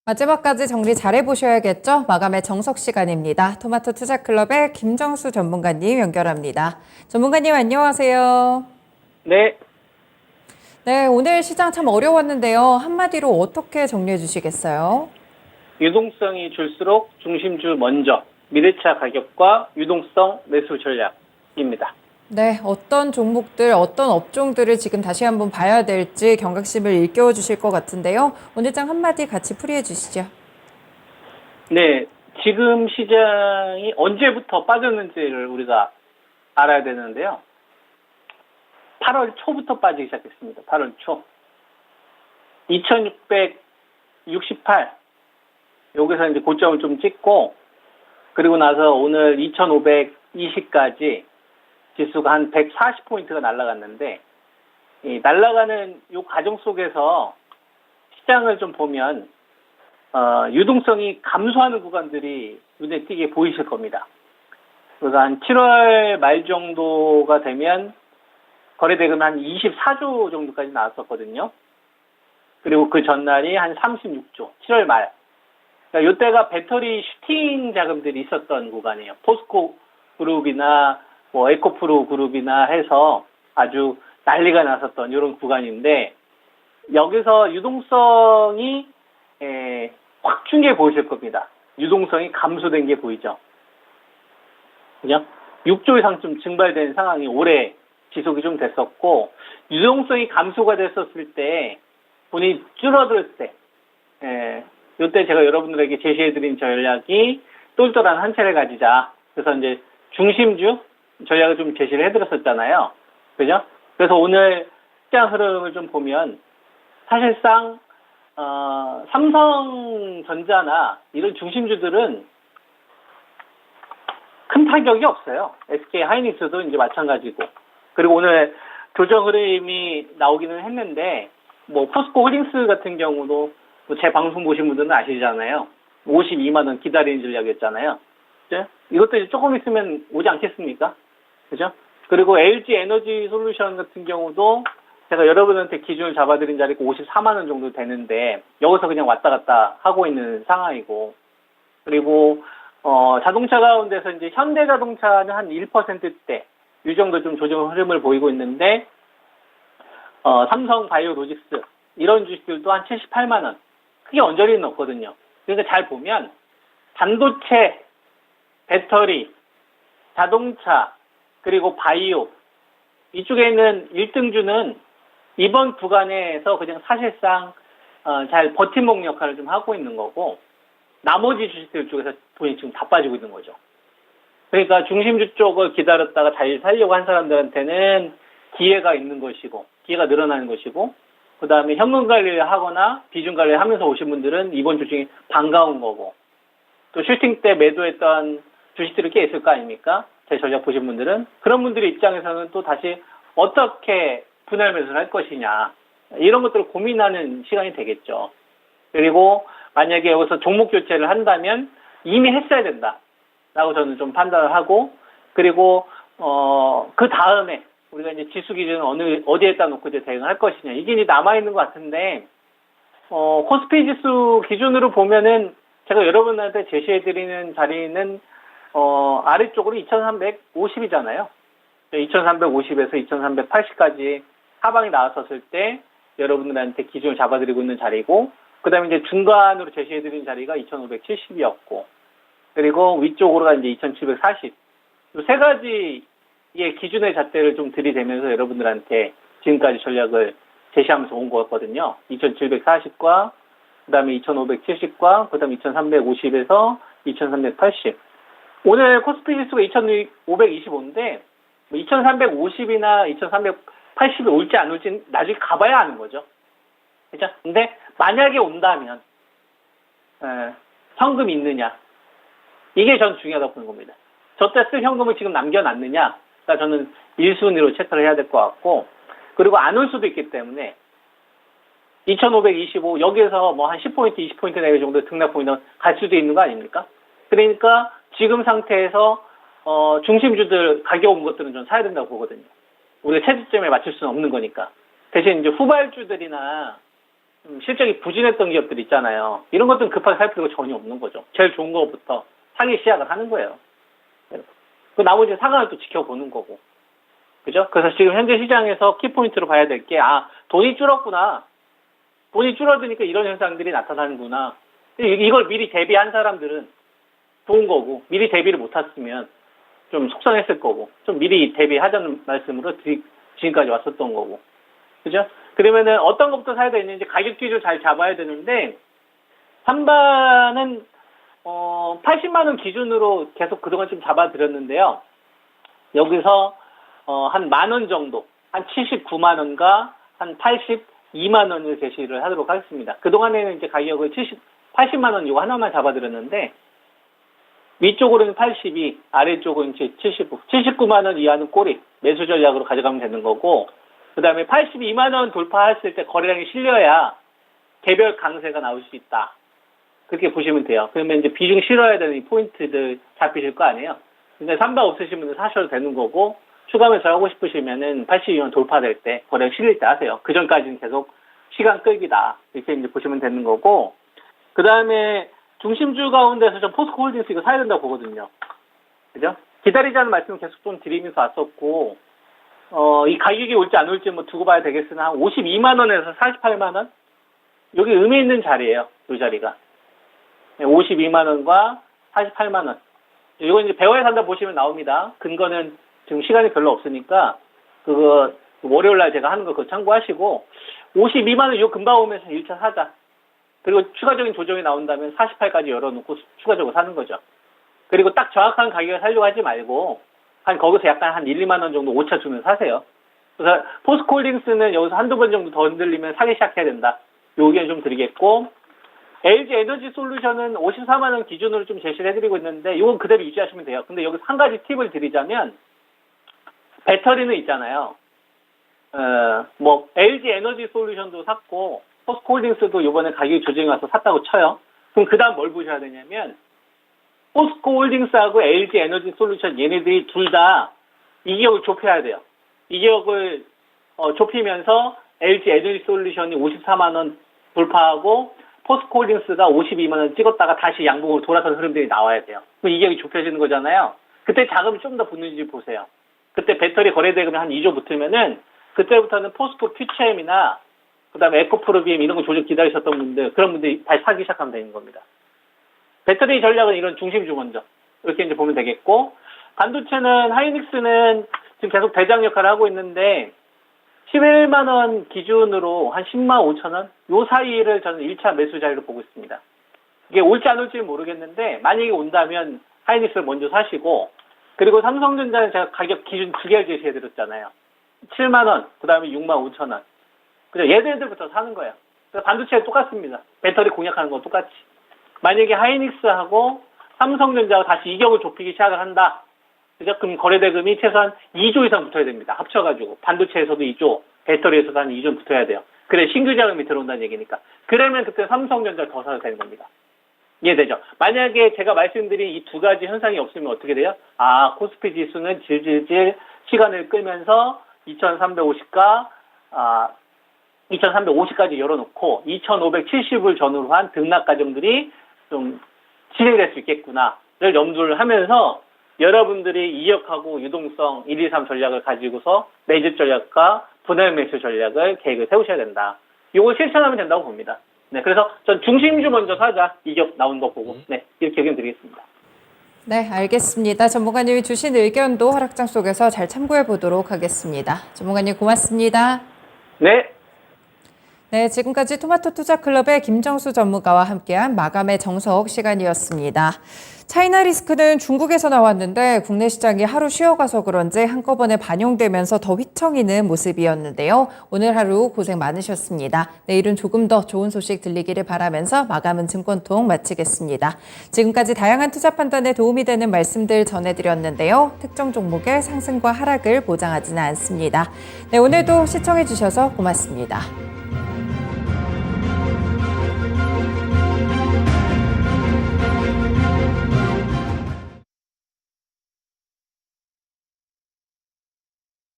마지막까지 정리 잘해보셔야겠죠? 마감의 정석 시간입니다. 토마토 투자클럽의 김정수 전문가님 연결합니다. 전문가님 안녕하세요. 네, 네, 오늘 시장 참 어려웠는데요. 한마디로 어떻게 정리해 주시겠어요? 유동성이 줄수록 중심주 먼저, 미래차 가격과 유동성 매수 전략입니다. 네, 어떤 종목들, 어떤 업종들을 지금 다시 한번 봐야 될지 경각심을 일깨워 주실 것 같은데요. 오늘 장 한마디 같이 풀이해 주시죠. 네, 지금 시장이 언제부터 빠졌는지를 우리가 알아야 되는데요. 8월 초부터 빠지기 시작했습니다. 8월 초. 2668. 여기서 이제 고점을 좀 찍고, 그리고 나서 오늘 2520까지 지수가 한 140포인트가 날아갔는데, 이 날아가는 이 과정 속에서 시장을 좀 보면, 유동성이 감소하는 구간들이 눈에 띄게 보이실 겁니다. 그래서 한 7월 말 정도가 되면 거래대금 한 24조 정도까지 나왔었거든요. 그리고 그 전날이 한 36조, 7월 말. 그러니까 이때가 배터리 슈팅 자금들이 있었던 구간이에요. 포스코 그룹이나 뭐 에코프로 그룹이나 해서 아주 난리가 났었던 이런 구간인데, 여기서 유동성이 확 준 게 보이실 겁니다. 유동성이 감소된 게 보이죠. 그죠? 6조 이상 좀 증발된 상황이 올해 지속이 좀 됐었고, 유동성이 감소가 됐었을 때, 돈이 줄어들 때, 이때 제가 여러분들에게 제시해드린 전략이 똘똘한 한 차를 가지자. 그래서 이제 중심주 전략을 좀 제시를 해드렸었잖아요. 그죠? 그래서 오늘 시장 흐름을 좀 보면, 사실상, 삼성전자나 이런 중심주들은 큰 타격이 없어요. SK 하이닉스도 이제 마찬가지고. 그리고 오늘 조정 흐름이 나오기는 했는데, 뭐, 포스코 홀딩스 같은 경우도 제 방송 보신 분들은 아시잖아요. 52만원 기다리는 전략이었잖아요. 그죠? 이것도 이제 조금 있으면 오지 않겠습니까? 그죠? 그리고 LG 에너지 솔루션 같은 경우도 제가 여러분한테 기준을 잡아드린 자리가 54만원 정도 되는데, 여기서 그냥 왔다 갔다 하고 있는 상황이고, 그리고, 자동차 가운데서 이제 현대자동차는 한 1%대, 이 정도 좀 조정 흐름을 보이고 있는데, 삼성 바이오로직스, 이런 주식들도 한 78만원. 크게 언저리는 없거든요. 그러니까 잘 보면, 반도체, 배터리, 자동차, 그리고 바이오, 이쪽에 있는 1등주는 이번 구간에서 그냥 사실상, 잘 버팀목 역할을 좀 하고 있는 거고, 나머지 주식들 쪽에서 돈이 지금 다 빠지고 있는 거죠. 그러니까 중심주 쪽을 기다렸다가 잘 살려고 한 사람들한테는 기회가 있는 것이고, 기회가 늘어나는 것이고, 그 다음에 현금 관리를 하거나 비중 관리를 하면서 오신 분들은 이번 주 중에 반가운 거고, 또 슈팅 때 매도했던 주식들이 꽤 있을 거 아닙니까? 제 전략 보신 분들은. 그런 분들의 입장에서는 또 다시 어떻게 분할 매수를 할 것이냐, 이런 것들을 고민하는 시간이 되겠죠. 그리고 만약에 여기서 종목 교체를 한다면 이미 했어야 된다 라고 저는 좀 판단을 하고, 그리고 그 다음에 우리가 이제 지수 기준은 어디에다 놓고 이제 대응할 것이냐, 이게 이제 남아있는 것 같은데, 코스피 지수 기준으로 보면은 제가 여러분한테 제시해드리는 자리는 아래쪽으로 2350이잖아요. 2350에서 2380까지 하방이 나왔었을 때 여러분들한테 기준을 잡아드리고 있는 자리고, 그 다음에 이제 중간으로 제시해드린 자리가 2570이었고, 그리고 위쪽으로가 이제 2740. 이 세 가지의 기준의 잣대를 좀 들이대면서 여러분들한테 지금까지 전략을 제시하면서 온 거였거든요. 2740과, 그 다음에 2570과, 그 다음에 2350에서 2380. 오늘 코스피 지수가 2525인데, 2350이나 2380이 올지 안 올지 나중에 가봐야 아는 거죠. 그죠? 근데 만약에 온다면, 현금이 있느냐. 이게 전 중요하다고 보는 겁니다. 저때 쓸 현금을 지금 남겨놨느냐. 그러니까 저는 1순위로 체크를 해야 될 것 같고, 그리고 안 올 수도 있기 때문에, 2525, 여기에서 뭐 한 10포인트, 20포인트 내외 정도 등락 포인트 갈 수도 있는 거 아닙니까? 그러니까 지금 상태에서 중심주들 가격 온 것들은 좀 사야 된다고 보거든요. 우리가 최저점에 맞출 수는 없는 거니까. 대신 이제 후발주들이나 실적이 부진했던 기업들 있잖아요. 이런 것들은 급하게 살 필요가 전혀 없는 거죠. 제일 좋은 거부터 사기 시작을 하는 거예요. 그 나머지 상황을 또 지켜보는 거고. 그죠? 그래서 지금 현재 시장에서 키포인트로 봐야 될 게, 돈이 줄었구나. 돈이 줄어드니까 이런 현상들이 나타나는구나. 이걸 미리 대비한 사람들은 좋은 거고, 미리 대비를 못했으면 좀 속상했을 거고, 좀 미리 대비하자는 말씀으로 지금까지 왔었던 거고. 그죠? 그러면은 어떤 것부터 사야 되는지 가격 기준을 잘 잡아야 되는데, 삼바는 80만 원 기준으로 계속 그동안 좀 잡아드렸는데요. 여기서 한 10,000원 정도, 한 79만 원과 한 82만 원을 제시를 하도록 하겠습니다. 그동안에는 이제 가격을 80만 원 이거 하나만 잡아드렸는데, 위쪽으로는 82, 아래쪽은 이제 79, 79만 원 이하는 꼬리, 매수 전략으로 가져가면 되는 거고, 그 다음에 82만 원 돌파했을 때 거래량이 실려야 개별 강세가 나올 수 있다. 그렇게 보시면 돼요. 그러면 이제 비중 실어야 되는 이 포인트들 잡히실 거 아니에요. 근데 삼바 없으신 분은 사셔도 되는 거고, 추가 매수 하고 싶으시면은 82만 돌파될 때, 거래량 실릴 때 하세요. 그 전까지는 계속 시간 끌기다. 이렇게 이제 보시면 되는 거고, 그 다음에 중심주 가운데서 좀 포스코 홀딩스 이거 사야 된다고 보거든요. 그죠? 기다리자는 말씀을 계속 좀 드리면서 왔었고, 이 가격이 올지 안 올지 뭐 두고 봐야 되겠으나, 한 52만 원에서 48만 원? 여기 의미 있는 자리예요. 이 자리가. 52만 원과 48만 원. 이거 이제 배워야 산다 보시면 나옵니다. 근거는 지금 시간이 별로 없으니까, 그거, 월요일 날 제가 하는 거 그거 참고하시고, 52만 원 요 금방 오면서 1차 사자. 그리고 추가적인 조정이 나온다면 48까지 열어놓고 추가적으로 사는 거죠. 그리고 딱 정확한 가격에 살려고 하지 말고, 거기서 약간 한 1, 2만 원 정도 오차 주면 사세요. 그래서 포스코홀딩스는 여기서 한두 번 정도 더 흔들리면 사기 시작해야 된다. 요 의견 좀 드리겠고, LG 에너지 솔루션은 54만 원 기준으로 좀 제시를 해드리고 있는데, 이건 그대로 유지하시면 돼요. 근데 여기서 한 가지 팁을 드리자면, 배터리는 있잖아요. LG 에너지 솔루션도 샀고, 포스코홀딩스도 이번에 가격이 조정이 와서 샀다고 쳐요. 그럼 그 다음 뭘 보셔야 되냐면, 포스코홀딩스하고 LG 에너지 솔루션 얘네들이 둘 다 이격을 좁혀야 돼요. 이격을 좁히면서 LG 에너지 솔루션이 54만 원 돌파하고 포스코홀딩스가 52만 원 찍었다가 다시 양봉으로 돌아서는 흐름들이 나와야 돼요. 그럼 이격이 좁혀지는 거잖아요. 그때 자금이 좀 더 붙는지 보세요. 그때 배터리 거래대금이 한 2조 붙으면은 그때부터는 포스코 퓨처엠이나 그다음에 에코프로비엠 이런 거 조정 기다리셨던 분들, 그런 분들이 다시 사기 시작하면 되는 겁니다. 배터리 전략은 이런 중심주 먼저 이렇게 이제 보면 되겠고, 반도체는 하이닉스는 지금 계속 대장 역할을 하고 있는데 11만 원 기준으로 한 10만 5천 원 요 사이를 저는 1차 매수 자리로 보고 있습니다. 이게 올지 안 올지는 모르겠는데 만약에 온다면 하이닉스를 먼저 사시고, 그리고 삼성전자는 제가 가격 기준 두 개를 제시해드렸잖아요. 7만 원, 그 다음에 6만 5천 원. 그래서 얘네들부터 사는 거예요. 그래서 반도체는 똑같습니다. 배터리 공략하는 거 똑같이. 만약에 하이닉스하고 삼성전자가 다시 이격을 좁히기 시작을 한다. 그죠? 그럼 거래대금이 최소한 2조 이상 붙어야 됩니다. 합쳐가지고. 반도체에서도 2조, 배터리에서도 한 2조 붙어야 돼요. 그래, 신규 자금이 들어온다는 얘기니까. 그러면 그때 삼성전자를 더 사도 되는 겁니다. 이해되죠? 만약에 제가 말씀드린 이 두 가지 현상이 없으면 어떻게 돼요? 코스피 지수는 질질질 시간을 끌면서 2350가, 2350까지 열어놓고 2570을 전후로 한 등락 과정들이 좀 진행될 수 있겠구나를 염두를 하면서 여러분들이 이역하고 유동성 1, 2, 3 전략을 가지고서 매집 전략과 분할 매수 전략을 계획을 세우셔야 된다. 이걸 실천하면 된다고 봅니다. 네, 그래서 전 중심주 먼저 사자. 이격 나온 거 보고. 네, 이렇게 의견 드리겠습니다. 네, 알겠습니다. 전문가님이 주신 의견도 하락장 속에서 잘 참고해 보도록 하겠습니다. 전문가님 고맙습니다. 네. 네, 지금까지 토마토 투자클럽의 김정수 전문가와 함께한 마감의 정석 시간이었습니다. 차이나 리스크는 중국에서 나왔는데 국내 시장이 하루 쉬어가서 그런지 한꺼번에 반영되면서 더 휘청이는 모습이었는데요. 오늘 하루 고생 많으셨습니다. 내일은 조금 더 좋은 소식 들리기를 바라면서 마감은 증권통 마치겠습니다. 지금까지 다양한 투자 판단에 도움이 되는 말씀들 전해드렸는데요. 특정 종목의 상승과 하락을 보장하지는 않습니다. 네, 오늘도 시청해주셔서 고맙습니다.